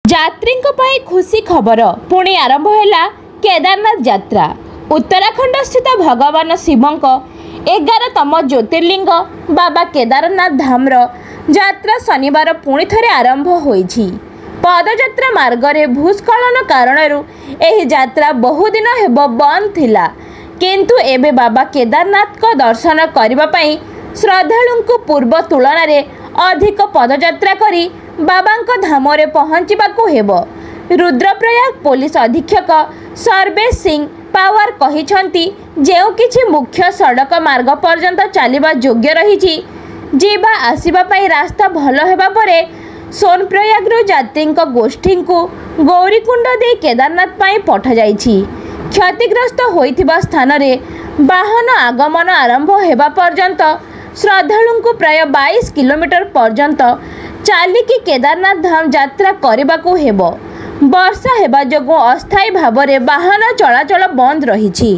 ଯାତ୍ରୀଙ୍କ ପାଇଁ ଖୁସି ଖବର ପୁଣି ଆରମ୍ଭ ହେଲା କେଦାରନାଥ ଯାତ୍ରା। ଉତ୍ତରାଖଣ୍ଡ ସ୍ଥିତ ଭଗବାନ ଶିବଙ୍କ 11ତମ ଜ୍ୟୋତିର୍ଲିଙ୍ଗ ବାବା କେଦାରନାଥ ଧାମର ଯାତ୍ରା ଶନିବାର ପୁଣି ଥରେ ଆରମ୍ଭ ହୋଇଛି। ପଦଯାତ୍ରା ମାର୍ଗରେ ଭୂସ୍ଖଳନ କାରଣରୁ ଏହି ଯାତ୍ରା ବହୁଦିନ ହେବ ବନ୍ଦ ଥିଲା, କିନ୍ତୁ ଏବେ ବାବା କେଦାରନାଥଙ୍କ ଦର୍ଶନ କରିବା ପାଇଁ ଶ୍ରଦ୍ଧାଳୁଙ୍କୁ ପୂର୍ବ ତୁଳନାରେ ଅଧିକ ପଦଯାତ୍ରା କରି ବାବାଙ୍କ ଧାମରେ ପହଞ୍ଚିବାକୁ ହେବ। ରୁଦ୍ରପ୍ରୟାଗ ପୋଲିସ ଅଧୀକ୍ଷକ ସର୍ବେଶ ସିଂ ପାୱାର କହିଛନ୍ତି, ଯେଉଁ କିଛି ମୁଖ୍ୟ ସଡ଼କ ମାର୍ଗ ପର୍ଯ୍ୟନ୍ତ ଚାଲିବା ଯୋଗ୍ୟ ରହିଛି, ଯିବା ଆସିବା ପାଇଁ ରାସ୍ତା ଭଲ ହେବା ପରେ ସୋନପ୍ରୟାଗରୁ ଯାତ୍ରୀଙ୍କ ଗୋଷ୍ଠୀଙ୍କୁ ଗୌରୀକୁଣ୍ଡ ଦେଇ କେଦାରନାଥ ପାଇଁ ପଠାଯାଇଛି। କ୍ଷତିଗ୍ରସ୍ତ ହୋଇଥିବା ସ୍ଥାନରେ ବାହନ ଆଗମନ ଆରମ୍ଭ ହେବା ପର୍ଯ୍ୟନ୍ତ ଶ୍ରଦ୍ଧାଳୁଙ୍କୁ ପ୍ରାୟ 22 କିଲୋମିଟର ପର୍ଯ୍ୟନ୍ତ ଚାଲିକି କେଦାରନାଥ ଧାମ ଯାତ୍ରା କରିବାକୁ ହେବ। ବର୍ଷା ହେବା ଯୋଗୁଁ ଅସ୍ଥାୟୀ ଭାବରେ ବାହନ ଚଳାଚଳ ବନ୍ଦ ରହିଛି।